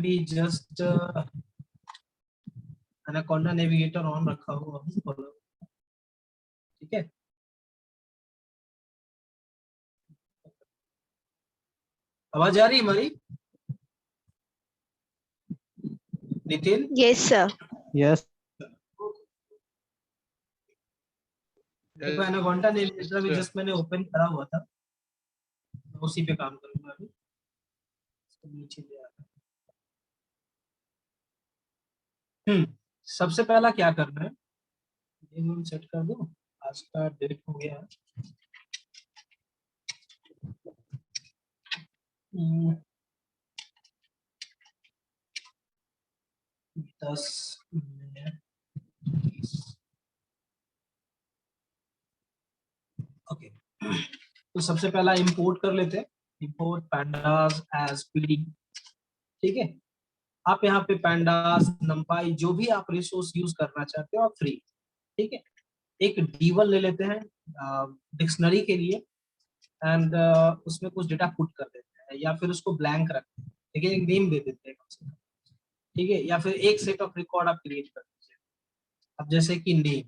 अभी just anaconda navigator on रखा हुआ हूँ, ठीक है। आवाज आ रही है हमारी नितिन? Yes sir. यस। देखो एनाकोंडा नेविगेटर अभी जस्ट मैंने ओपन करा हुआ था, उसी पे काम करूंगा अभी। नीचे ले आता हूं। सबसे पहला क्या करना है, ये सेट कर दो। आज का डेट हो गया 10 मिनट। ओके, तो सबसे पहला इंपोर्ट कर लेते हैं। इंपोर्ट pandas as pd, ठीक है। आप यहाँ पे pandas numpy जो भी आप रिसोर्स यूज करना चाहते हो आप फ्री, ठीक है। एक d1 ले लेते हैं डिक्शनरी के लिए, एंड उसमें कुछ डेटा पुट कर देते हैं, या फिर उसको ब्लैंक रखते हैं, लेकिन एक नेम दे देते हैं कम से कम, ठीक है। या फिर एक सेट ऑफ रिकॉर्ड आप क्रिएट कर दीजिए। अब जैसे कि नेम,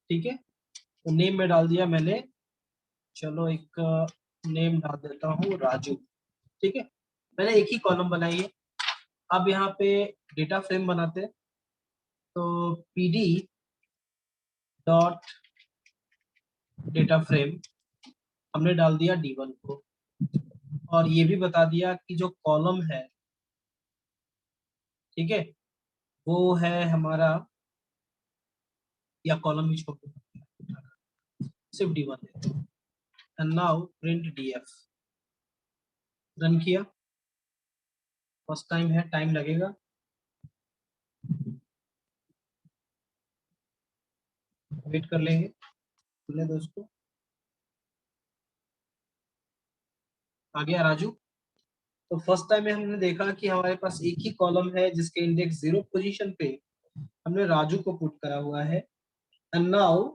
ठीक है, तो नेम में डाल दिया मैंने, चलो एक नेम डाल देता हूँ राजू, ठीक है। मैंने एक ही कॉलम बनाई है। अब यहाँ पे डेटा फ्रेम बनाते हैं, तो pd डॉट डेटा फ्रेम हमने डाल दिया d1 को, और ये भी बता दिया कि जो कॉलम है, ठीक है, वो है हमारा, या कॉलम भी छोड़ दो, सिर्फ d1 देते हैं। And now print df। Run किया, फर्स्ट टाइम है, टाइम लगेगा। वेट कर लेंगे, खुलने दो उसको। आ गया राजू। तो फर्स्ट टाइम में हमने देखा कि हमारे पास एक ही कॉलम है जिसके इंडेक्स 0 पोजीशन पे हमने राजू को पुट करा हुआ है। And now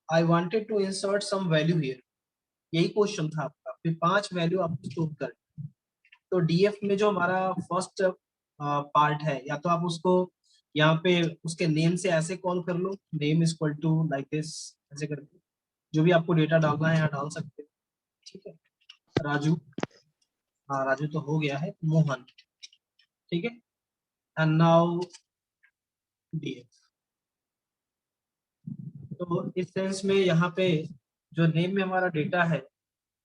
I wanted to insert some value here, यही क्वेश्चन था आपका। फिर 5 वैल्यू आपको स्टोर कर, तो डीएफ में जो हमारा फर्स्ट पार्ट है, या तो आप उसको यहाँ पे उसके नेम से ऐसे कॉल कर लो, name is equal to like this, ऐसे करके जो भी आपको डेटा डालना है यहाँ डाल सकते हैं, ठीक है। राजू, हाँ राजू तो हो गया है। मोहन, ठीक है। And now DF. तो इस सेंस में यहाँ पे जो नेम में हमारा डेटा है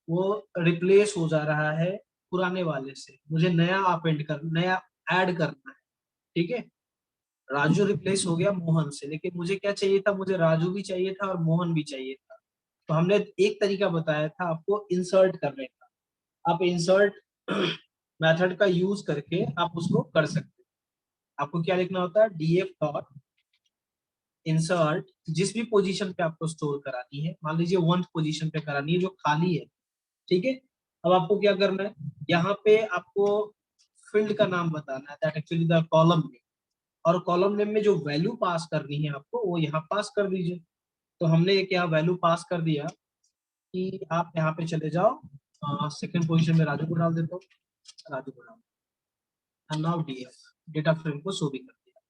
वो रिप्लेस हो जा रहा है पुराने वाले से, मुझे नया अपेंड कर, नया ऐड करना है, ठीक है। राजू रिप्लेस हो गया मोहन से, लेकिन मुझे क्या चाहिए था, मुझे राजू भी चाहिए था और मोहन भी चाहिए था। तो हमने एक तरीका बताया था आपको इंसर्ट करने का। आप इंसर्ट मेथड का यूज करके आप उसको कर सकते हैं। आपको क्या लिखना होता है, df डॉट इंसर्ट, जिस भी पोजीशन पे आपको स्टोर करानी है, मान लीजिए 1th पोजीशन पे करानी है जो खाली है, ठीक है। अब आपको क्या करना है, यहाँ पे आपको फील्ड का नाम बताना है, that actually the column name, और कॉलम नेम में जो वैल्यू पास करनी है आपको वो यहाँ पास कर दीजिए। तो हमने एक यहाँ वैल्यू पास कर दिया कि आप यहाँ पे चले जाओ, सेकंड पोजीशन में राजू को डाल देता हूँ, राजू को डाल, and now DF data frame को शो भी कर दिया।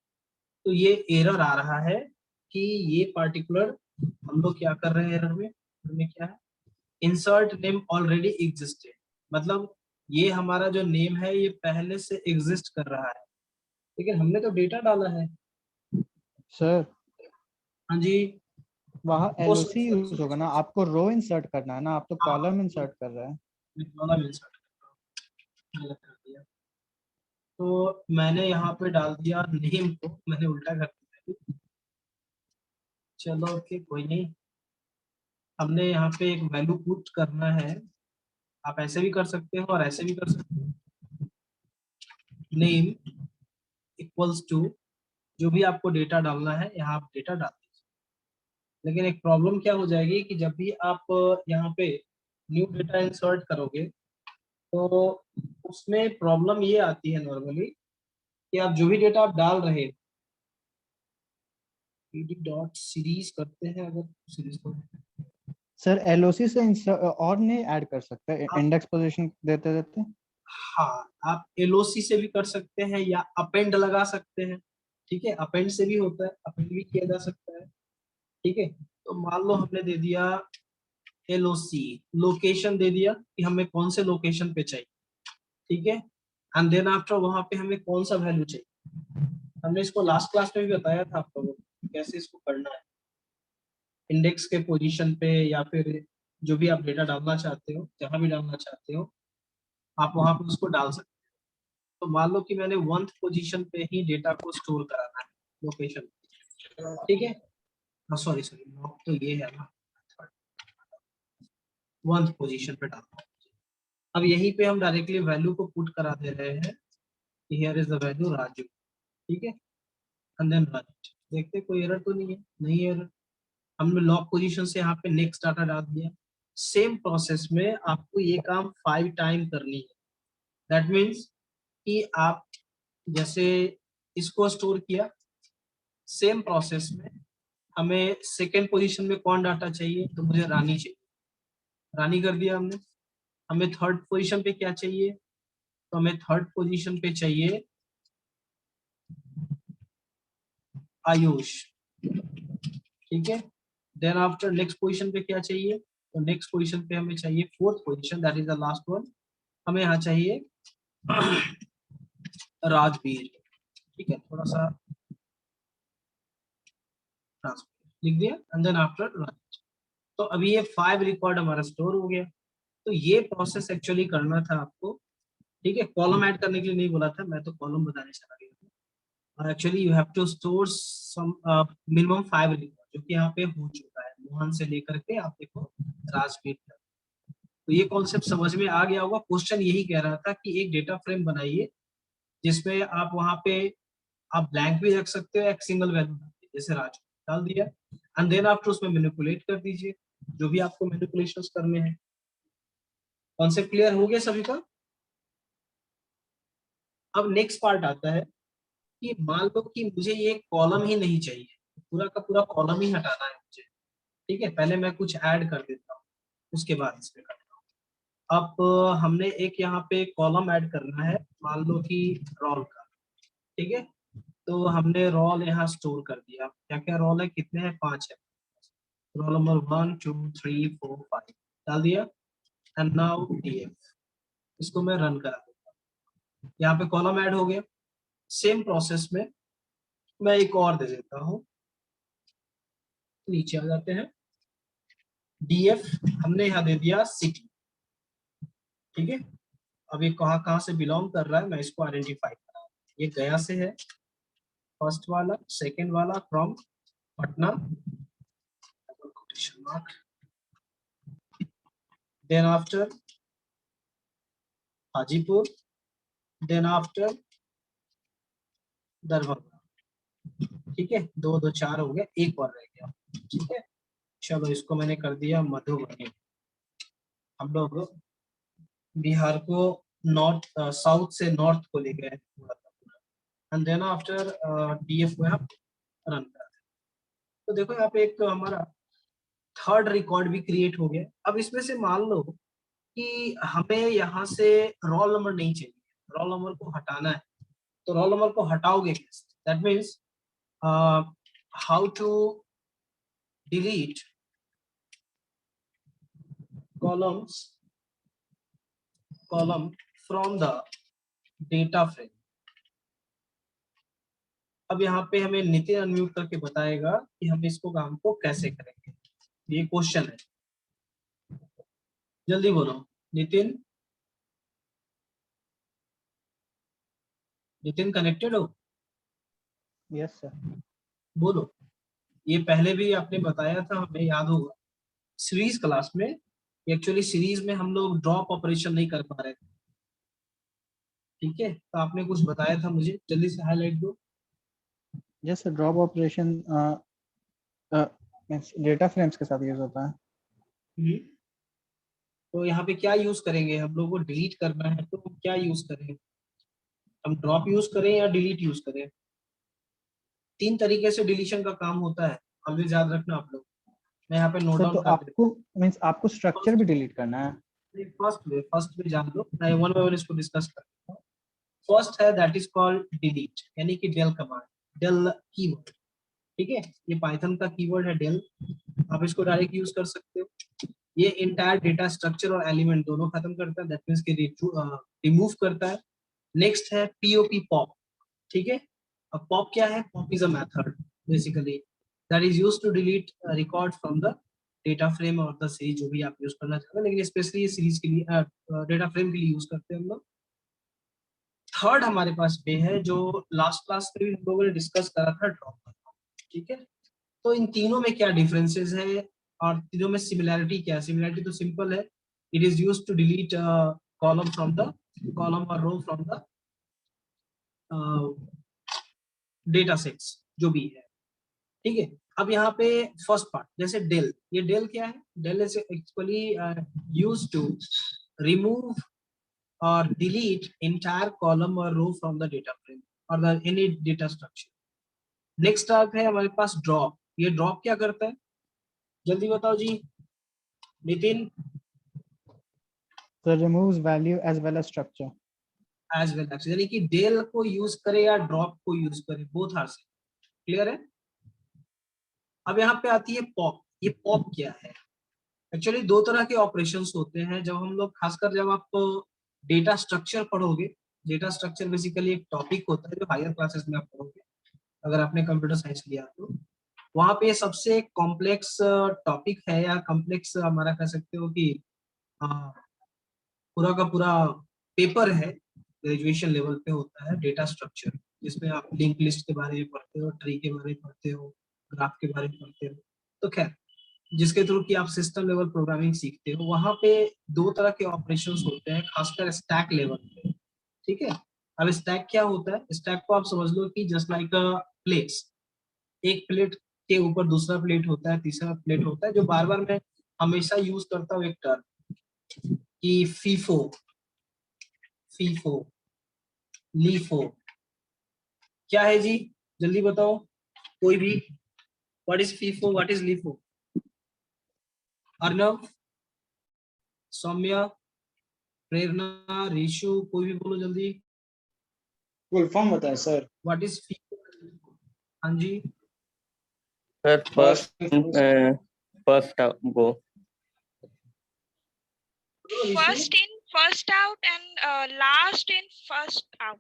तो ये एरर आ रहा है कि ये पार्टिकुलर हम लोग क्या कर रहे हैं, एरर में क्या है, इंसर्ट नेम ऑलरेडी एग्जिस्टेड, मतलब ये हमारा जो नेम है ये पहले से एग्जिस्ट कर रहा है, लेकिन हमने तो डेटा डाला है। सर हाँ जी, वहाँ एलओसी यूज होगा ना, आपको रो इंसर्ट करना है ना, आप तो कॉलम इंसर्ट कर रहे हैं। कॉलम इंसर्ट कर दिया, तो मैंने यहाँ पे डाल दिया नेम को, मैंने उल्टा कर दिया। चलो ओके, कोई नहीं। हमने यहाँ पे एक वैल्यू पुट करना है, आप ऐसे भी कर सकते हो और ऐसे भी कर सकते हो। नेम इक्वल्स टू जो भी आपको डेटा डालना है यहाँ आप डेटा डाल दीजिए। लेकिन एक प्रॉब्लम क्या हो जाएगी कि जब भी आप यहाँ पे न्यू डेटा इंसर्ट करोगे तो उसमें प्रॉब्लम ये आती है नॉर्मली कि आप जो भी डेटा आप डाल रहे, pd डॉट सीरीज करते हैं, अगर सीरीज को सर एलओसी से और नहीं ऐड कर सकते, इंडेक्स पोजीशन देते देते। हाँ, आप एलओसी से भी कर सकते हैं या अपेंड लगा सकते हैं। ठीक है, अपेंड से भी होता है, अपेंड भी किया जा सकता है। ठीक है, तो मान लो हमने दे दिया एलओसी, लोकेशन दे दिया कि हमें कौन से लोकेशन पे चाहिए। ठीक है, एंड देन आफ्टर वहां पे हमें कौन सा वैल्यू चाहिए। हमने इसको लास्ट क्लास में भी बताया था आप लोगों को कैसे इसको करना है। इंडेक्स के पोजीशन पे या फिर जो भी आप डेटा डालना चाहते हो, जहां भी डालना चाहते हो, आप वहां पे उसको डाल सकते हो। तो मान लो कि मैंने 1th पोजीशन पे ही डेटा को स्टोर कराना है, लोकेशन। ठीक है, सॉरी सॉरी, तो ये है ना, 1th पोजीशन पे डालना है। अब यहीं पे हम डायरेक्टली वैल्यू को पुट करा दे रहे हैं कि here is the value Raju. ठीक है, एंड देन रन। देखते कोई एरर तो नहीं है, नहीं एरर। हमने लॉक पोजीशन से यहाँ पे नेक्स्ट डाटा डाल दिया। सेम प्रोसेस में आपको ये काम 5 टाइम करनी है। दैट मीन्स कि आप जैसे इसको स्टोर किया, सेम प्रोसेस में हमें सेकेंड पोजीशन में कौन डाटा चाहिए, तो मुझे रानी चाहिए, रानी कर दिया हमने। हमें थर्ड पोजीशन पे क्या चाहिए, तो हमें थर्ड पोजीशन पे चाहिए आयुष। ठीक है, देन आफ्टर नेक्स्ट पोजीशन पे क्या चाहिए, तो नेक्स्ट पोजीशन पे हमें चाहिए fourth position, that is the last one. हमें यहाँ चाहिए राजवीर। ठीक है, थोड़ा सा लिख दिया, एंड देन आफ्टर राज। तो अभी ये 5 रिकॉर्ड हमारा स्टोर हो गया। तो ये प्रोसेस एक्चुअली करना था आपको। ठीक है, कॉलम ऐड करने के लिए नहीं बोला था, मैं तो कॉलम बताने चला गया था। Actually you have to store some minimum 5 record, जो कि यहाँ पे हो चुका है, मोहन से लेकर के आप देखो राजवीर तक। तो ये कॉन्सेप्ट समझ में आ गया होगा। क्वेश्चन यही कह रहा था कि एक डेटा फ्रेम बनाइए जिसमें आप वहां पे आप ब्लैंक भी रख सकते हो, एक सिंगल वैल्यू जैसे राज डाल दिया, एंड देन आफ्टर उसमें मैनिपुलेट कर दीजिए जो भी आपको मैनिपुलेशंस करने हैं। कॉन्सेप्ट क्लियर हो गया सभी का। अब नेक्स्ट पार्ट आता है कि मान लो कि मुझे ये कॉलम ही नहीं चाहिए, पूरा का पूरा कॉलम ही हटाना है मुझे। ठीक है, पहले मैं कुछ ऐड कर देता हूँ, उसके बाद इसमें करता हूँ। अब हमने एक यहाँ पे कॉलम ऐड करना है, मान लो कि रोल का। ठीक है, तो हमने रोल यहाँ स्टोर कर दिया। क्या क्या रोल है, कितने हैं, 5 है। रोल नंबर 1 2 3 4 5 डाल दिया, एंड नाउ डीएफ। इसको मैं रन करा दूंगा, यहाँ पे कॉलम ऐड हो गया। सेम प्रोसेस में मैं एक और दे देता हूँ, नीचे आ जाते हैं। डीएफ हमने यहाँ दे दिया सिटी। ठीक है, अब ये कहाँ कहाँ से बिलोंग कर रहा है, मैं इसको आइडेंटिफाई करा। ये गया से है, फर्स्ट वाला, सेकंड वाला from Patna, then after Hajipur, then after Darbhanga. ठीक है, 2 2 4 हो गया, एक और रह गया। ठीक है, चलो इसको मैंने कर दिया मधुबनी। हम लोग बिहार को नॉर्थ साउथ से नॉर्थ को ले गए पूरा का पूरा, एंड देन आफ्टर डीएफ को आप रन कर। तो देखो यहाँ पे एक हमारा थर्ड रिकॉर्ड भी क्रिएट हो गया। अब इसमें से मान लो कि हमें यहाँ से रोल नंबर नहीं चाहिए, रोल नंबर को हटाना है। तो रोल नंबर को हटाओगे कैसे, that means how to delete columns column from the data frame। अब यहाँ पे हमें नितिन अनम्यूट करके बताएगा कि हम इसको काम को कैसे करेंगे। ये क्वेश्चन है, जल्दी बोलो नितिन। नितिन कनेक्टेड हो, यस सर। बोलो। ये पहले भी आपने बताया था, हमें याद होगा सीरीज क्लास में। एक्चुअली सीरीज में हम लोग ड्रॉप ऑपरेशन नहीं कर पा रहे थे। ठीक है, तो आपने कुछ बताया था मुझे, जल्दी से हाईलाइट दो। Yes sir, drop operation data frames के साथ यूज होता है। हम्म, तो यहाँ पे क्या यूज करेंगे, हम लोग को डिलीट करना है तो क्या यूज करें, हम ड्रॉप यूज करें या डिलीट यूज करें। 3 तरीके से डिलीशन का काम होता है, ऑलवेज याद रखना आप लोग। मैं यहाँ पे नोट सर डाउन तो कर देता आपको मीन्स आपको हूँ। स्ट्रक्चर भी डिलीट करना है। फर्स्ट में जान लो, मैं वन बाय वन इसको डिस्कस करता हूँ। फर्स्ट है दैट इज कॉल्ड डिलीट, यानी कि डेल कमांड, डेल कीवर्ड। ठीक है, ये पाइथन का कीवर्ड है डेल, आप इसको डायरेक्ट यूज कर सकते हो। ये इंटायर डेटा स्ट्रक्चर और एलिमेंट दोनों खत्म करता है, दैट मींस कि रिमूव करता है। नेक्स्ट है पीओपी पॉप। ठीक है, अब पॉप क्या है? Pop is a method basically that is used to delete record from the data frame और द सीरीज, जो भी आप यूज करना चाहते हैं, लेकिन स्पेशली ये सीरीज के लिए डेटा फ्रेम के लिए यूज करते हैं हम लोग। थर्ड हमारे पास पे है जो लास्ट क्लास में भी हम लोगों ने डिस्कस करा था, ड्रॉप। ठीक है, तो इन तीनों में क्या डिफरेंसेस है और तीनों में सिमिलैरिटी क्या है? सिमिलैरिटी तो सिंपल है, it is used to delete column from the column और row from the data sets जो भी है। ठीक है, अब यहाँ पे फर्स्ट पार्ट जैसे डेल, ये डेल क्या है? Del is actually used to remove और delete entire column or row from the data frame or the any data structure. Next type है हमारे पास ड्रॉप। ये ड्रॉप क्या करता है? जल्दी बताओ ji Nitin. So removes value as well as structure. As well as, यानी कि डेल को यूज करे या ड्रॉप को यूज करे, बोथ आर सेम। क्लियर है? अब यहाँ पे आती है पॉप। ये पॉप क्या है? एक्चुअली दो तरह के ऑपरेशंस होते हैं जब हम लोग, खासकर जब आप डेटा स्ट्रक्चर पढ़ोगे। डेटा स्ट्रक्चर बेसिकली एक टॉपिक होता है जो हायर क्लासेस में आप पढ़ोगे, अगर आपने कंप्यूटर साइंस लिया तो। वहां पे सबसे कॉम्प्लेक्स टॉपिक है, या कॉम्प्लेक्स हमारा कह सकते हो कि पूरा का पूरा पेपर है, ग्रेजुएशन लेवल पे होता है डेटा स्ट्रक्चर, जिसमें आप लिंक लिस्ट के बारे में पढ़ते हो, ट्री के बारे में पढ़ते हो, ग्राफ के बारे में पढ़ते हो। तो खैर, जिसके थ्रू कि आप सिस्टम लेवल प्रोग्रामिंग सीखते हो, वहां पे दो तरह के ऑपरेशंस होते हैं, खासकर स्टैक लेवल पे। ठीक है, अब स्टैक क्या होता है? स्टैक को आप समझ लो कि जस्ट लाइक प्लेट्स, एक प्लेट के ऊपर दूसरा प्लेट होता है, तीसरा प्लेट होता है, जो बार बार मैं हमेशा यूज करता हूँ एक टर्म कि फीफो, फीफो, लीफो। क्या है जी? जल्दी बताओ कोई भी, what is FIFO, what is LIFO? Arnav, Saumya, Prerna, Rishu, कोई भी बोलो जल्दी। फुल फॉर्म बताएं सर। What is FIFO? हाँ जी, sir first go, first in first out and last in first out.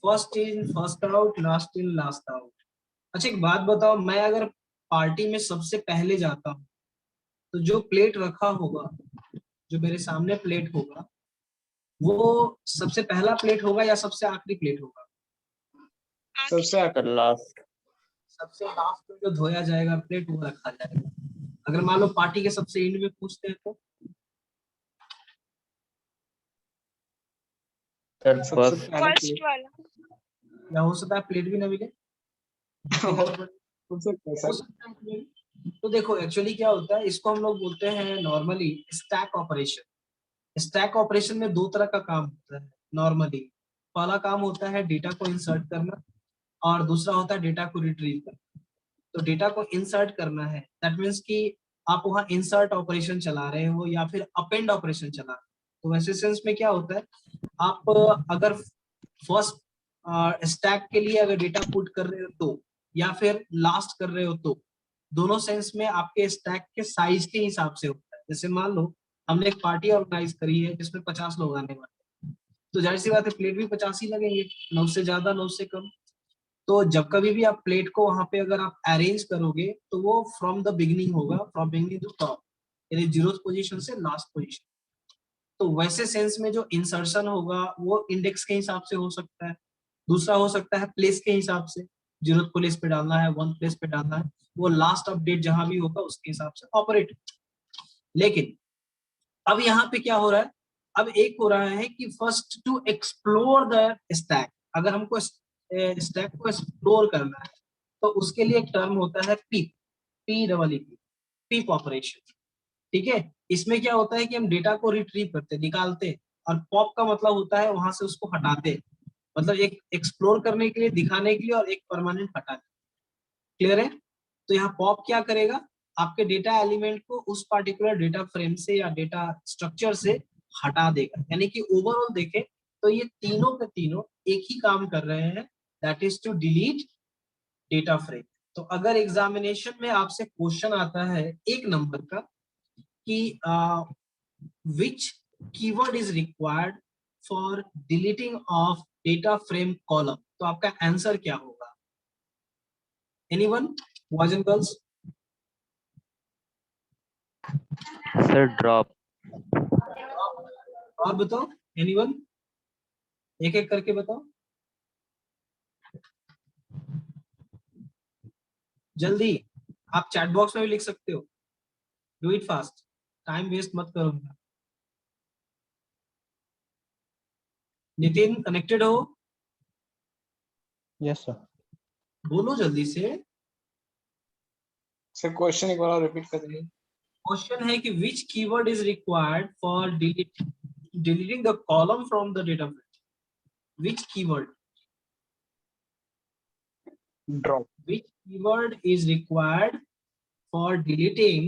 First in first out, last in last out. अच्छा एक बात बताओ, मैं अगर पार्टी में सबसे पहले जाता हूँ तो जो प्लेट रखा होगा, जो मेरे सामने प्लेट होगा, वो सबसे पहला प्लेट होगा या सबसे आखिरी प्लेट होगा? सबसे आखिर लास्ट। सबसे लास्ट में जो धोया जाएगा प्लेट, वो रखा जाएगा। अगर मान लो पार्टी के सबसे एंड में पूछते हैं तो सर सबसे फर्स्ट। पहले First वाला. या हो सकता है प्लेट भी ना मिले, हो सकता है हो सर। सकता है plate। तो देखो एक्चुअली क्या होता है, इसको हम लोग बोलते हैं normally stack operation. Stack operation में दो तरह का काम होता है नॉर्मली। पहला काम होता है डेटा को इंसर्ट करना, और दूसरा होता है डेटा को रिट्रीव करना। तो डेटा को इंसर्ट करना है, दैट मीन्स कि आप वहां इंसर्ट ऑपरेशन चला रहे हो या फिर अपेंड ऑपरेशन चला रहे हो। तो वैसे सेंस में क्या होता है, आप अगर फर्स्ट स्टैक के लिए अगर डेटा पुट कर रहे हो तो, या फिर लास्ट कर रहे हो तो, दोनों सेंस में आपके स्टैक के साइज के हिसाब से होता है। जैसे मान लो हमने एक पार्टी ऑर्गेनाइज करी है जिसमें 50 लोग आने वाले हैं, तो जाहिर सी बात है प्लेट भी 50 ही लगेंगे, 9 से ज्यादा 9 से कम। तो जब कभी भी आप प्लेट को वहां पे अगर आप अरेंज करोगे तो वो फ्रॉम द बिगिनिंग होगा, फ्रॉम बिगिनिंग टू टॉप, यानी जीरो पोजीशन से लास्ट पोजीशन। तो वैसे सेंस में जो इंसर्शन होगा वो इंडेक्स के हिसाब से हो सकता है, दूसरा हो सकता है प्लेस के हिसाब से, जीरो प्लेस पे डालना है, वन प्लेस पे डालना है, वो लास्ट अपडेट जहां भी होगा उसके हिसाब से ऑपरेट। लेकिन अब यहाँ पे क्या हो रहा है, अब एक हो रहा है कि first to explore the stack, अगर हमको स्टैक को एक्सप्लोर करना है तो उसके लिए एक टर्म होता है पीप, पी डबल ई, पीप ऑपरेशन। ठीक है, इसमें क्या होता है कि हम डेटा को रिट्रीव करते, निकालते, और पॉप का मतलब होता है वहां से उसको हटाते, मतलब एक एक्सप्लोर करने के लिए, दिखाने के लिए, और एक परमानेंट हटाने। क्लियर है? तो यहाँ पॉप क्या करेगा, आपके डेटा एलिमेंट को उस पार्टिकुलर डेटा फ्रेम से या डेटा स्ट्रक्चर से हटा देगा। यानी कि ओवरऑल देखें तो ये तीनों के तीनों एक ही काम कर रहे हैं, that is to delete data frame. तो अगर एग्जामिनेशन में आपसे क्वेश्चन आता है एक नंबर का कि which keyword is required for deleting of data frame column, तो आपका आंसर क्या होगा? Anyone, boys and girls? Sir drop. और बताओ, एनीवन, एक एक करके बताओ जल्दी। आप चैट बॉक्स में भी लिख सकते हो, do it fast, time waste मत करो। नितिन कनेक्टेड हो? Yes sir. बोलो जल्दी से। सर क्वेश्चन एक बार रिपीट कर दीजिए। क्वेश्चन है कि which keyword is required for deleting the column from the data frame? Which keyword? Drop. Which keyword is required for deleting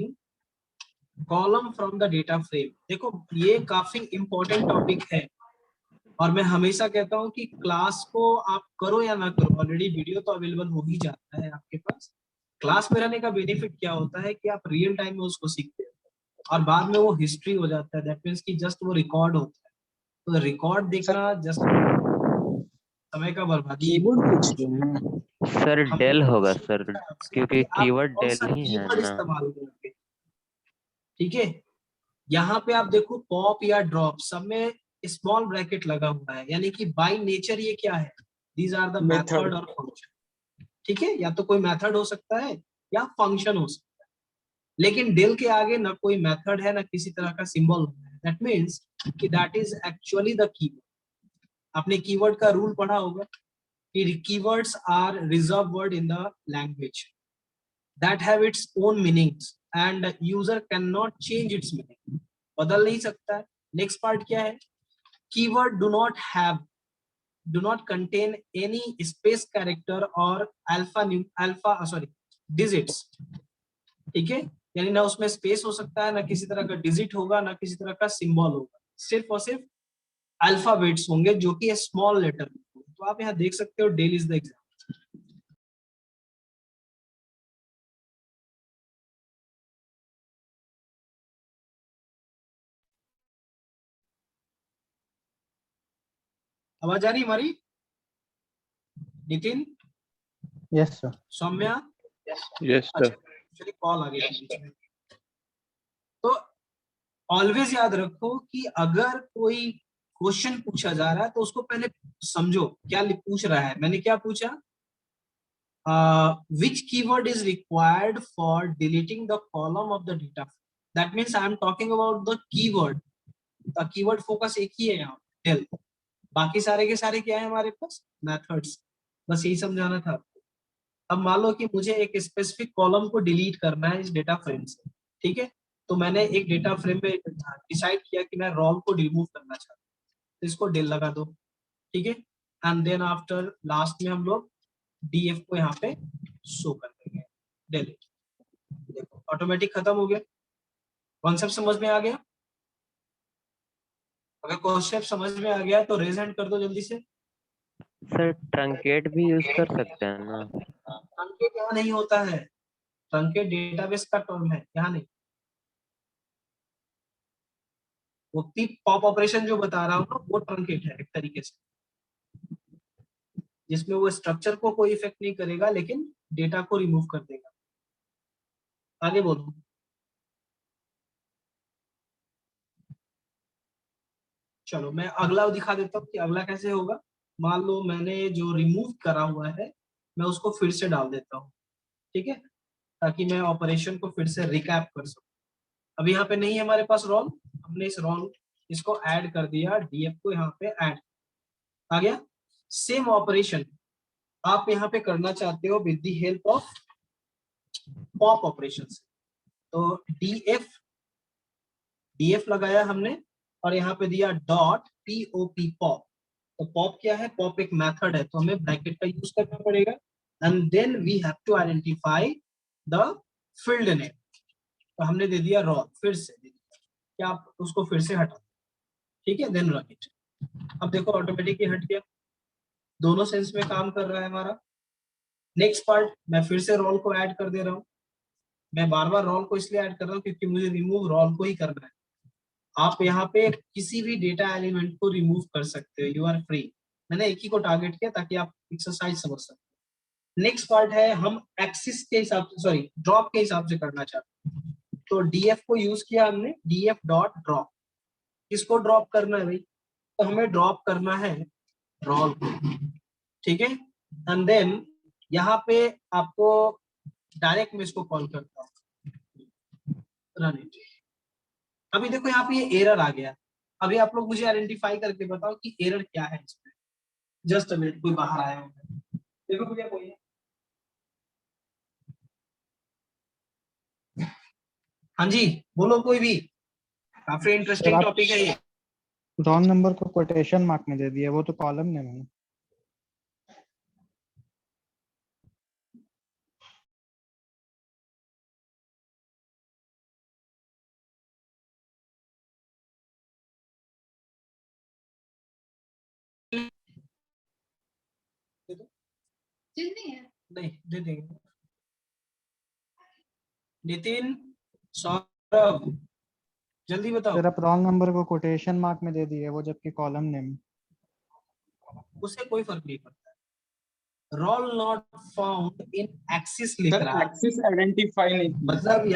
column from the data frame? देखो ये काफी important topic है और मैं हमेशा कहता हूँ कि क्लास को आप करो या ना करो, ऑलरेडी वीडियो तो अवेलेबल हो ही जाता है आपके पास। क्लास में रहने का बेनिफिट क्या होता है कि आप रियल टाइम में उसको सीखते हो और बाद में वो हिस्ट्री हो जाता है, दैट मीन्स कि जस्ट वो रिकॉर्ड होता है। तो रिकॉर्ड देखना जस्ट समय का बर्बादी। कीबोर्ड पूछ रहे हैं सर डेल होगा सर, क्योंकि आप कीवर्ड कौन डेल सा ही है कीवर्ड ना। इस्तेमाल करोगे? ठीक है, यहाँ पे आप देखो पॉप या ड्रॉप सब में स्मॉल ब्रैकेट लगा हुआ है, यानी कि बाय नेचर ये क्या है? दीज आर द मेथड और फंक्शन। ठीक है, या तो कोई मेथड हो सकता है या फंक्शन हो सकता है, लेकिन डेल के आगे ना कोई मेथड है ना किसी तरह का सिंबल होता है, दैट मीन्स कि that is actually the keyword. आपने कीवर्ड का रूल पढ़ा होगा कि keywords are reserve word in the language that have its own meanings and user cannot change its meaning, बदल नहीं सकता है। नेक्स्ट पार्ट क्या है? Keyword do not contain any space character or digits। ठीक है, यानी ना उसमें स्पेस हो सकता है, ना किसी तरह का डिजिट होगा, ना किसी तरह का सिंबल होगा, सिर्फ और सिर्फ अल्फाबेट्स होंगे जो कि स्मॉल लेटर। तो आप यहाँ देख सकते हो डेल इज द एग्जाम्पल। आवाज आ रही हमारी? Nitin, yes sir. Saumya? Yes अच्छा, चलिए कॉल आ गई थी बीच में। तो ऑलवेज याद रखो कि अगर कोई क्वेश्चन पूछा जा रहा है तो उसको पहले समझो क्या पूछ रहा है। मैंने क्या पूछा? which keyword is required for deleting the column of the data? That means I am talking about the keyword। the keyword focus एक ही है यहाँ टेल, बाकी सारे के सारे क्या है हमारे पास? मेथड्स। बस यही समझाना था। अब मान लो कि मुझे एक स्पेसिफिक कॉलम को डिलीट करना है इस डेटा फ्रेम से, ठीक है? तो मैंने एक डेटा फ्रेम में डिसाइड किया कि मैं रोल को रिमूव करना चाहता हूँ, तो इसको डेल लगा दो, ठीक है? एंड देन आफ्टर लास्ट में हम लोग डीएफ को यहाँ पे शो कर देंगे, डेलीट। देखो ऑटोमेटिक खत्म हो गया। कॉन्सेप्ट समझ में आ गया? अगर कॉन्सेप्ट समझ में आ गया तो रेज हैंड कर दो जल्दी से। सर ट्रंकेट भी यूज कर सकते हैं ना? ट्रंकेट यहाँ नहीं होता है, ट्रंकेट डेटाबेस का टर्म है, यहाँ नहीं। वो पॉप ऑपरेशन जो बता रहा हूँ ना, वो ट्रंकेट है एक तरीके से, जिसमें वो स्ट्रक्चर को कोई इफेक्ट नहीं करेगा लेकिन डेटा को रिमूव कर देगा। आगे बोलो। चलो मैं अगला दिखा देता हूँ कि अगला कैसे होगा। मान लो मैंने जो रिमूव करा हुआ है मैं उसको फिर से डाल देता हूँ, ठीक है, ताकि मैं ऑपरेशन को फिर से रिकैप कर सकूं। अब यहाँ पे नहीं है हमारे पास रोल, हमने इस रोल इसको ऐड कर दिया, डीएफ को यहाँ पे ऐड आ गया। सेम ऑपरेशन आप यहाँ पे करना चाहते हो with the help of pop operation. तो डीएफ लगाया हमने और यहाँ पे दिया डॉट पीओपी पॉप। तो पॉप क्या है? पॉप एक मेथड है, तो हमें ब्रैकेट का यूज करना पड़ेगा। And then we have to identify the field name. तो हमने दे दिया रॉल, फिर से दे दिया कि आप उसको फिर से हटा, ठीक है, देन रन इट। अब देखो ऑटोमेटिकली हट गया, दोनों सेंस में काम कर रहा है हमारा। नेक्स्ट पार्ट, मैं फिर से रोल को ऐड कर दे रहा हूँ। मैं बार बार रोल को इसलिए ऐड कर रहा हूँ क्योंकि मुझे रिमूव रोल को ही करना है। आप यहाँ पे किसी भी डेटा एलिमेंट को रिमूव कर सकते हो, यू आर फ्री। मैंने एक ही को टारगेट किया ताकि आप एक्सरसाइज समझ सकें। नेक्स्ट पार्ट है, हम एक्सिस के हिसाब से, सॉरी ड्रॉप के हिसाब से करना चाहते हैं। तो डीएफ को यूज किया हमने, डीएफ डॉट ड्रॉप। किसको ड्रॉप करना है भाई? तो हमें ड्रॉप करना है रोल को, ठीक है। एंड देन यहाँ पे आपको डायरेक्ट में इसको कॉल करता हूँ, रन इट। अभी देखो यहाँ पे ये एरर आ गया। अभी आप लोग मुझे आइडेंटिफाई करके बताओ कि एरर क्या है इसमें। जस्ट अ मिनट, कोई बाहर आया होगा, देखो भैया कोई है? हाँ जी बोलो कोई भी, काफी इंटरेस्टिंग आप टॉपिक है ये। रॉन्ग नंबर को कोटेशन मार्क में दे दिया, वो तो कॉलम ने मैंने। नहीं दे देंगे। नितिन, सौरभ, जल्दी बताओ। सर आप रॉन्ग नंबर को कोटेशन मार्क में दे दिए, वो जबकि कॉलम नेम। उससे कोई फर्क नहीं पड़ता। Role not found in axis लिख सर रहा है, एक्सिस आइडेंटिफाई नहीं किया। मतलब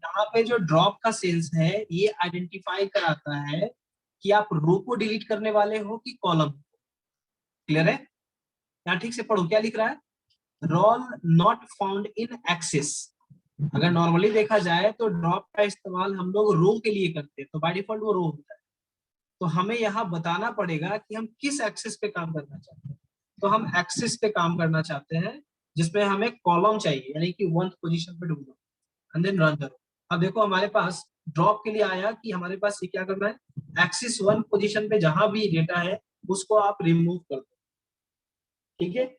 यहाँ पे जो ड्रॉप का सेंस है ये आइडेंटिफाई कराता है कि आप रो को डिलीट करने वाले हो कि कॉलम। क्लियर है? यहाँ ठीक से पढ़ो क्या लिख रहा है, role not found in axis. अगर नॉर्मली देखा जाए तो ड्रॉप का इस्तेमाल हम लोग रो के लिए करते हैं, तो बाय डिफॉल्ट वो रो होता है। तो हमें यहाँ बताना पड़ेगा कि हम किस एक्सिस पे काम करना चाहते हैं। तो हम एक्सिस पे काम करना चाहते हैं जिसमें हमें कॉलम चाहिए, यानी कि 1th पोजीशन पे ढूंढो एंड देन रन करो। अब देखो हमारे पास ड्रॉप के लिए आया कि हमारे पास ये क्या करना है, एक्सिस 1 पोजीशन पे जहां भी डेटा है उसको आप रिमूव कर दो, ठीक है।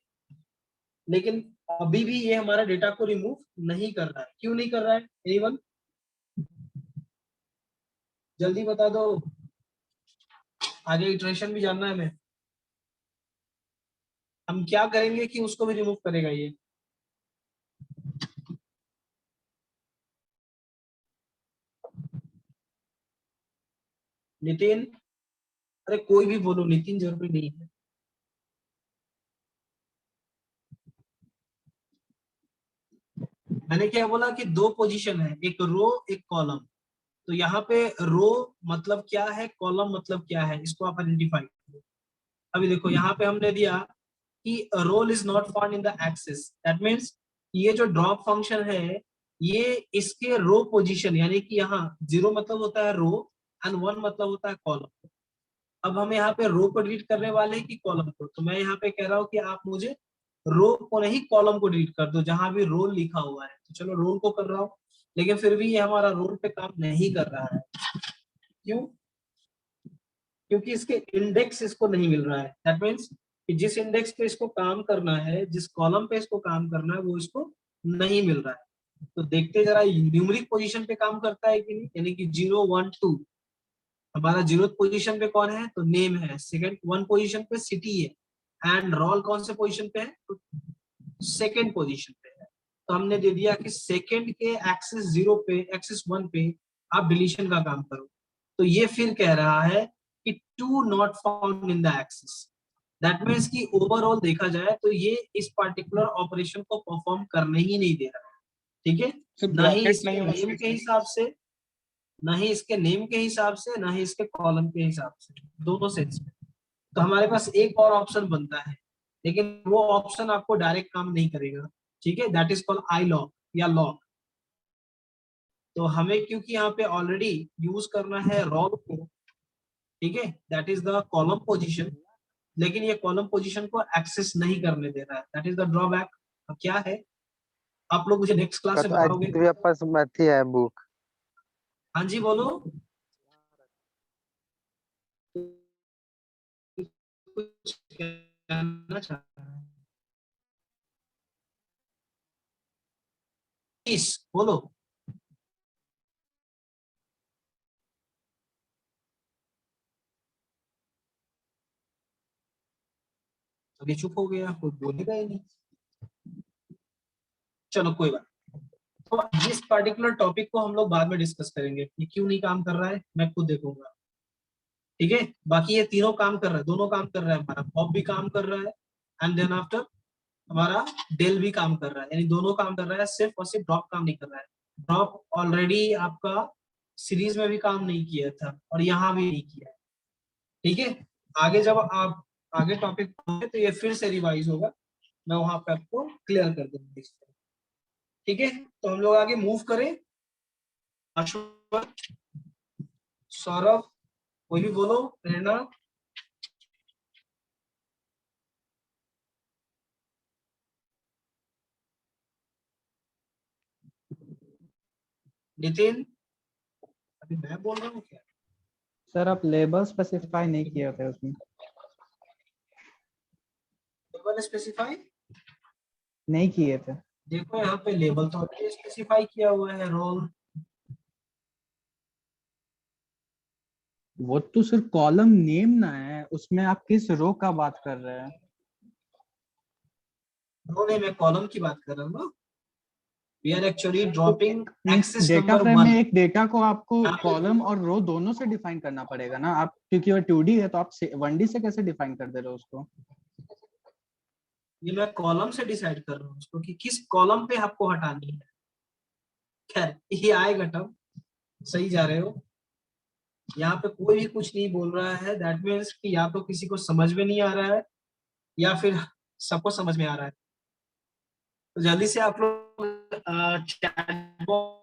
लेकिन अभी भी ये हमारा डेटा को रिमूव नहीं कर रहा है, क्यों नहीं कर रहा है? एनीवन जल्दी बता दो, आगे इटरेशन भी जानना है हमें। हम क्या करेंगे कि उसको भी रिमूव करेगा ये? नितिन, अरे कोई भी बोलो, नितिन जरूरी नहीं है। मैंने क्या बोला कि 2 पोजीशन है, एक रो एक कॉलम। तो यहाँ पे रो मतलब क्या है, कॉलम मतलब क्या है, इसको आप आइडेंटिफाई करो। अभी देखो यहाँ पे हमने दिया कि role is not found in the axis, that means ये जो ड्रॉप फंक्शन है ये इसके रो पोजीशन, यानी कि यहाँ 0 मतलब होता है रो एंड 1 मतलब होता है कॉलम। अब हम यहाँ पे रो को डिलीट करने वाले हैं कि कॉलम को? तो मैं यहाँ पे कह रहा हूँ कि आप मुझे रो को नहीं कॉलम को डिलीट कर दो जहां भी रोल लिखा हुआ है। तो चलो रोल को कर रहा हूँ, लेकिन फिर भी ये हमारा रोल पे काम नहीं कर रहा है। क्यों? क्योंकि इसके इंडेक्स इसको नहीं मिल रहा है। दैट मीन्स कि जिस इंडेक्स पे इसको काम करना है, जिस कॉलम पे इसको काम करना है, वो इसको नहीं मिल रहा है। तो देखते जरा न्यूमेरिक पोजीशन पे काम करता है कि नहीं, यानी कि 0 1 2 हमारा 0th पोजीशन पे कौन है, तो नेम है। सेकंड 1 पोजीशन पे सिटी है एंड रोल कौन से पोजीशन पे है, तो सेकंड पोजीशन पे है। तो हमने दे दिया कि सेकंड के एक्सिस 0 पे, एक्सिस 1 पे आप डिलीशन का काम करो। तो ये फिर कह रहा है कि to not found in the axis. That means कि ओवरऑल देखा जाए तो ये इस पार्टिकुलर ऑपरेशन को परफॉर्म करने ही नहीं दे रहा है, ठीक है। सिर्फ ना ही ब्रैकेट इसके नहीं होना नेम के चाहिए। हिसाब से, ना ही इसके नेम के हिसाब से, ना ही इसके कॉलम के हिसाब से, दोनों सेंस में। तो हमारे पास एक और ऑप्शन बनता है, लेकिन वो ऑप्शन आपको डायरेक्ट काम नहीं करेगा, ठीक है। That is called I lock या लॉक। तो हमें क्योंकि यहाँ पे ऑलरेडी यूज करना है रोल को, ठीक है, that is the column position, लेकिन ये कॉलम पोजीशन को एक्सेस नहीं करने दे रहा है। That is the drawback. अब क्या है, आप लोग मुझे नेक्स्ट क्लास में बताओगे। पास मथी है बुक। हाँ जी बोलो। कुछ कहना चाह रहा है, प्लीज बोलो। अभी चुप हो गया, कोई बोलेगा ही नहीं। चलो कोई बात। तो इस पर्टिकुलर टॉपिक को हम लोग बाद में डिस्कस करेंगे, ये क्यों नहीं काम कर रहा है मैं खुद देखूंगा, ठीक है। बाकी ये तीनों काम कर रहा है, दोनों काम कर रहा है, हमारा पॉप भी काम कर रहा है एंड देन आफ्टर हमारा डेल भी काम कर रहा है, यानी दोनों काम कर रहा है, सिर्फ और सिर्फ ड्रॉप काम नहीं कर रहा है। ड्रॉप ऑलरेडी आपका सीरीज में भी काम नहीं किया था और यहाँ भी नहीं किया है, ठीक है। आगे जब आप आगे टॉपिक पढ़ोगे तो ये फिर से रिवाइज होगा, मैं वहां पे आपको क्लियर कर दूंगा, ठीक है। तो हम लोग आगे मूव करें। अश्वत, सौरभ, कोई भी बोलो, प्रेरणा, नितिन, अभी मैं बोल रहा हूँ क्या? सर आप लेबल स्पेसिफाई नहीं किए थे उसमें, लेबल स्पेसिफाई नहीं किए थे। देखो यहाँ पे लेबल तो स्पेसिफाई किया हुआ है, रोल। वो तो सिर्फ कॉलम नेम ना है, उसमें आप किस रो का बात कर रहे हैं? रो नहीं, मैं कॉलम की बात कर रहा हूँ ना। We are actually dropping axis data number frame में 1। एक डेटा को आपको यहाँ पे कॉलम और रो दोनों से डिफाइन करना पड़ेगा ना, आप क्योंकि वो 2D है तो आप 1D से कैसे डिफाइन कर दे रहे हो उसको? ये मैं कॉलम से डिसाइड कर रहा हूँ उसको कि किस कॉलम पे आपको हटानी है। खैर ये आएगा तब, सही जा रहे हो। यहाँ पे कोई भी कुछ नहीं बोल रहा है, दैट मीन्स कि या तो किसी को समझ में नहीं आ रहा है या फिर सबको समझ में आ रहा है। तो जल्दी से आप लोग chat box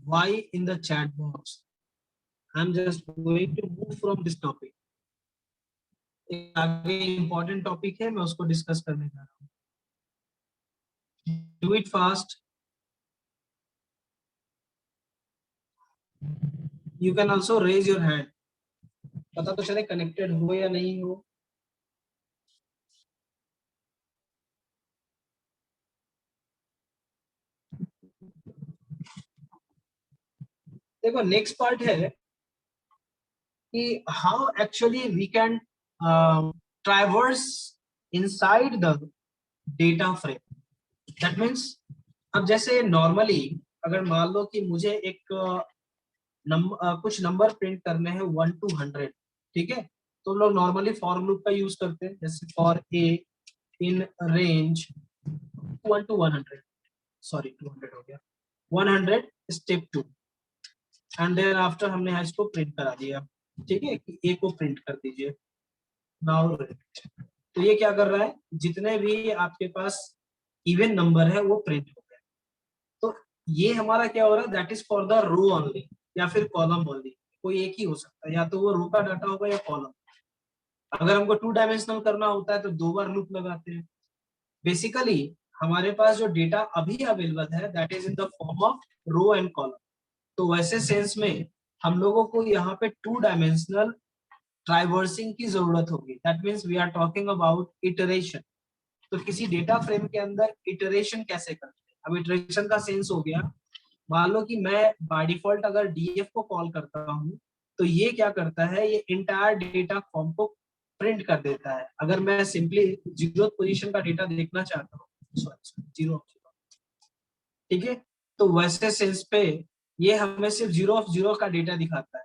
why in the chat box. I'm just going to move from this topic. एक आगे इम्पोर्टेंट टॉपिक है, मैं उसको डिस्कस करने जा रहा हूँ। Do it fast. You can also raise your hand. पता तो चले कनेक्टेड हो या नहीं हो। देखो नेक्स्ट पार्ट है कि how actually we can traverse inside the data frame. That means अब जैसे नॉर्मली अगर मान लो कि मुझे एक कुछ नंबर प्रिंट करने हैं 1 to 100, ठीक है। तो लोग नॉर्मली फॉर लूप का यूज करते हैं, जैसे for a in range 1 to 100, sorry 200 हो गया, 100 स्टेप 2 एंड देन आफ्टर हमने इसको प्रिंट करा दिया, ठीक है, कि ए को प्रिंट कर दीजिए। नाउ तो ये क्या कर रहा है, जितने भी आपके पास इवन नंबर है वो प्रिंट हो गए। तो ये हमारा क्या हो रहा है, that is for the row only या फिर कॉलम ओनली, कोई एक ही हो सकता है, या तो वो रो का डाटा होगा या कॉलम। अगर हमको 2 डायमेंशनल करना होता है तो 2 बार लूप लगाते हैं। बेसिकली हमारे पास जो डेटा अभी अवेलेबल है that is in the form of row and column. तो वैसे सेंस में हम लोगों को यहाँ पे 2 डायमेंशनल ट्राइवर्सिंग की जरूरत होगी। That means we are talking about iteration. तो किसी डेटा फ्रेम के अंदर इटरेशन कैसे करते हैं, अब इटरेशन का सेंस हो गया, मान लो कि मैं बाय डिफॉल्ट अगर डीएफ को कॉल करता हूँ तो ये क्या करता है, ये इंटायर डेटा फॉर्म को प्रिंट कर देता है। अगर मैं सिंपली 0th पोजीशन का डेटा देखना चाहता हूँ, जीरो, ठीक है, तो वैसे सेंस पे ये हमें सिर्फ 0 of 0 का डेटा दिखाता है।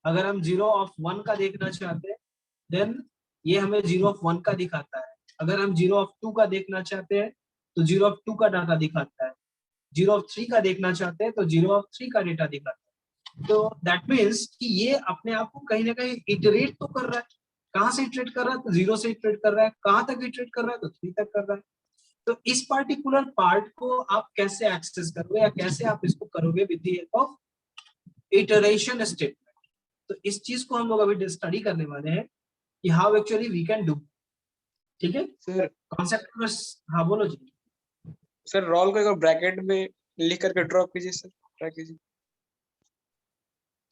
अगर हम 0 of 1 का देखना चाहते हैं देन ये हमें 0 of 1 का दिखाता है। अगर हम 0 of 2 का देखना चाहते हैं तो 0 of 2 का डाटा दिखाता है। 0 of 3 का देखना चाहते हैं तो 0 of 3 का डेटा दिखाता है। तो दैट मीन्स कि ये अपने आप को कहीं ना कहीं इटरेट तो कर रहा है। कहाँ से इटरेट कर रहा है, तो 0 से इटरेट कर रहा है। कहाँ तक इटरेट कर रहा है, तो 3 तक कर रहा है। तो इस पार्टिकुलर पार्ट को आप कैसे एक्सेस करोगे या कैसे आप इसको करोगे with the help of iteration statement. तो इस चीज को हम लोग अभी स्टडी करने वाले हैं कि how actually we can do, ठीक है सर। कॉन्सेप्ट बस। हाँ बोलो जी। सर रोल को एक ब्रैकेट में लिख करके ड्रॉप कीजिए सर, ट्राई कीजिए।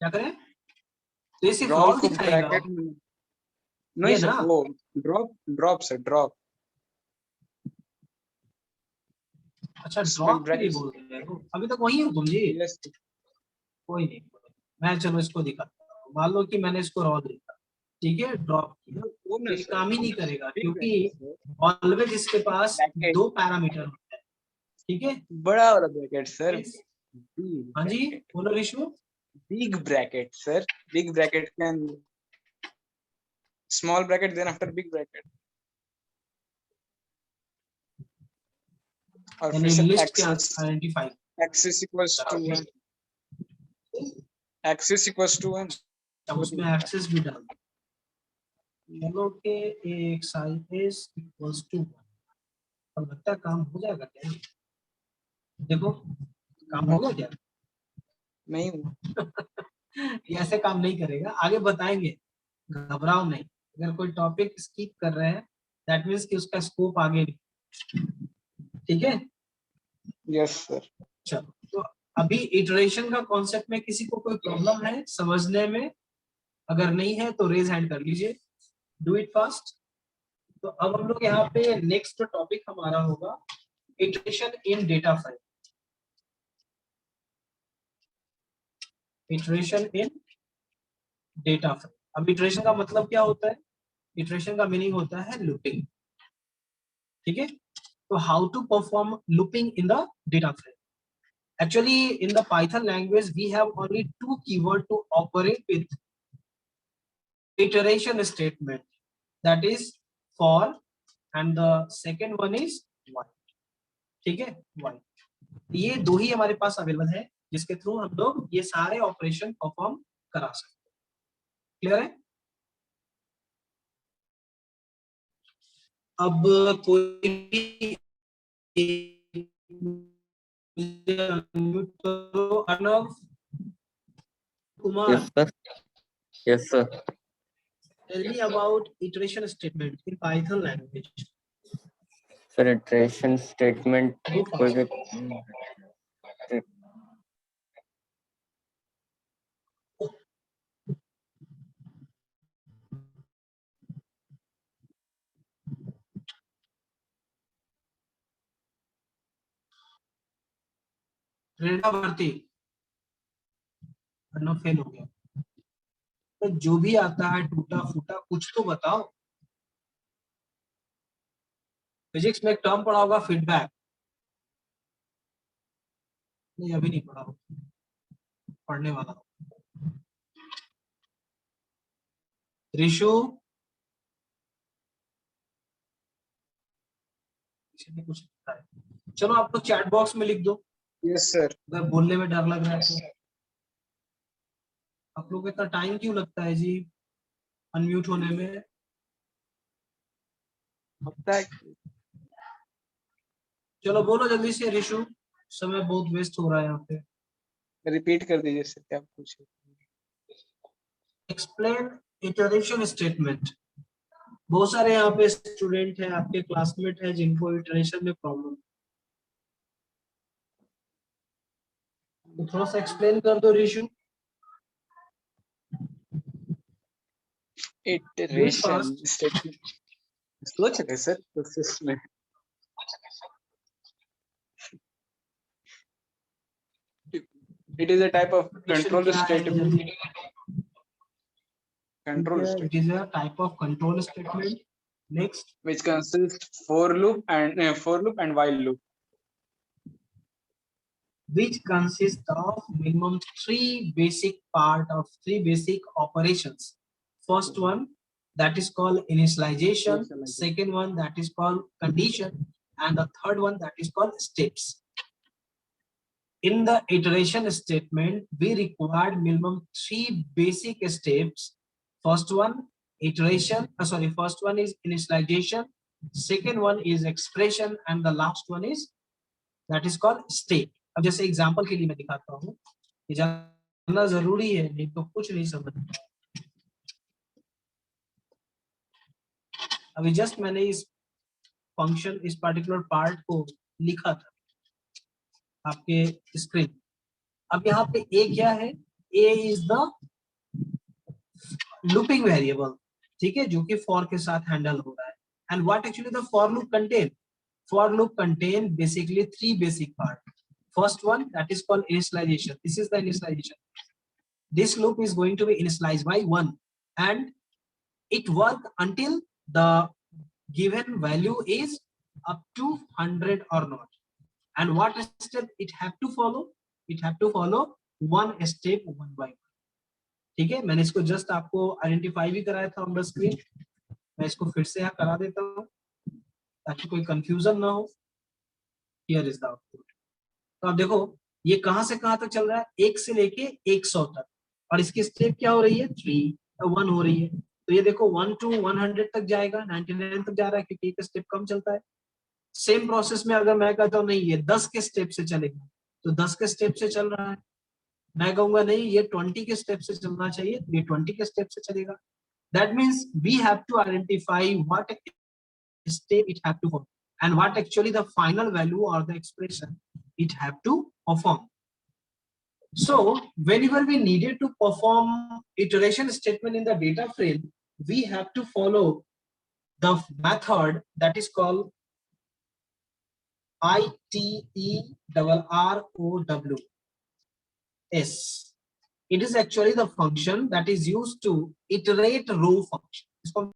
क्या करें, तो ये सिर्फ रोल रोल को दिखाएगा। ब्रैकेट में नहीं ये सर, ना? वो ड्रॉप सर, ड्रॉप। अच्छा, स्मॉल ड्रॉप के लिए ब्रैकेट। बोल रहे हो? अभी तक वही हो तुम जी? यस। कोई नहीं, मैं चलो इसको दिखाता हूँ। मान लो कि मैंने इसको रॉ देखा, ठीक है, ड्रॉप किया, वो ना ये सर, काम ही नहीं करेगा बिग क्योंकि ब्रैकेट सर, ऑलवेज इसके पास ब्रैकेट, 2 पैरामीटर होते हैं, ठीक है? बड़ा वाला ब्रैकेट सर, हाँ जी, बोलो Rishu. Big bracket sir, big bracket के अंदर small bracket, then after big bracket, और फिर यानी सर लिस्ट के axis, identify axis equals to 1, axis equals to 1। उसमें एक्सेस भी डाल दो। चलो के एक साइज इक्वल्स टू, अब लगता है काम हो जाएगा क्या? देखो काम होगा क्या? नहीं, ये ऐसे काम नहीं करेगा, आगे बताएंगे, घबराओ नहीं। अगर कोई टॉपिक स्किप कर रहे हैं दैट मीन्स कि उसका स्कोप आगे नहीं, ठीक है? Yes sir. चलो, तो अभी इटरेशन का कॉन्सेप्ट में किसी को कोई प्रॉब्लम है समझने में? अगर नहीं है तो रेज हैंड कर लीजिए, डू इट फास्ट। तो अब हम लोग यहाँ पे नेक्स्ट टॉपिक हमारा होगा इटरेशन इन डेटा फ्रेम। इटरेशन इन डेटा फ्रेम। अब इटरेशन का मतलब क्या होता है? इटरेशन का मीनिंग होता है लूपिंग, ठीक है? तो how to perform looping in the data frame? Actually, in the Python language, we have only 2 keywords to operate with iteration statement. That is for, and the second one is while. ठीक है, while. ये दो ही हमारे पास available है जिसके through हम लोग ये सारे ऑपरेशन परफॉर्म करा सकते हैं। क्लियर है? अब कोई भी Arnav Kumar, Yes, sir. Yes, sir. tell me about iteration statement in Python language. Sir, iteration statement Go कोई fast. भी प्रेरणा भारती, अर्णव फेल हो गया। तो जो भी आता है टूटा फूटा कुछ तो बताओ। फिजिक्स में एक टर्म पढ़ा होगा फीडबैक, नहीं अभी नहीं पढ़ा होगा, पढ़ने वाला हो। ऋषु, किसी ने कुछ लिखा है, चलो आप लोग चैट बॉक्स में लिख दो। Yes sir. अगर बोलने में डर लग रहा है तो आप लोग को इतना टाइम क्यों लगता है जी अनम्यूट होने में? होता है। चलो बोलो जल्दी से ऋषु, समय बहुत वेस्ट हो रहा है यहाँ पे। रिपीट कर दीजिए सर, क्या पूछे? Explain iteration statement. बहुत सारे यहाँ पे स्टूडेंट हैं, आपके क्लासमेट हैं जिनको इटरेशन में प्रॉब्लम, तो थोड़ा सा एक्सप्लेन कर दो ऋषु। इटरेशन स्टेटमेंट सोच रहे सर प्रोसेस में। It is a type of control statement. Control It statement is a type of control statement. Next, which consists for loop and while loop. which consists of minimum three basic operations. First one that is called initialization, second one that is called condition, and the third one that is called steps. In the iteration statement, we required minimum three basic steps. First one first one is initialization, second one is expression, and the last one is that is called state. अब जैसे example के लिए मैं दिखाता हूँ, ये जानना जरूरी है नहीं तो कुछ नहीं समझ। अभी जस्ट मैंने इस फंक्शन, इस पर्टिकुलर पार्ट को लिखा था आपके स्क्रीन। अब यहाँ पे ए क्या है? ए इज द लूपिंग वेरिएबल, ठीक है, जो कि for के साथ हैंडल हो रहा है. And what actually the for loop contain? For loop contain basically three basic parts. First one, that is called initialization. This is the initialization. This loop is going to be initialized by 1 and it work until the given value is up to 100 or not. And what step it have to follow? It have to follow one step one by one. ठीक है, मैंने इसको just आपको identify भी कराया था on the screen. मैं इसको फिर से यहाँ करा देता हूँ ताकि कोई कंफ्यूजन ना हो. Here is the output. तो आप देखो ये कहां से कहां तक चल रहा है, 1 से लेके 100 तक, और इसकी स्टेप क्या हो रही है, 1 हो रही है. तो ये देखो 1 to 100 तक जाएगा, 99 तक जा रहा है क्योंकि एक स्टेप कम चलता है. सेम प्रोसेस में अगर मैं कहता हूँ नहीं ये 10 के स्टेप से चलेगा तो 10 के स्टेप से चल रहा है. मैं कहूंगा नहीं ये 20 के स्टेप से चलना चाहिए तो ये 20 के स्टेप से चलेगा. That means we have to identify what step it have to follow and what actually the final value or the expression it have to perform. So whenever we needed to perform iteration statement in the data frame, we have to follow the method that is called iterrows. It is actually the function that is used to iterate row function.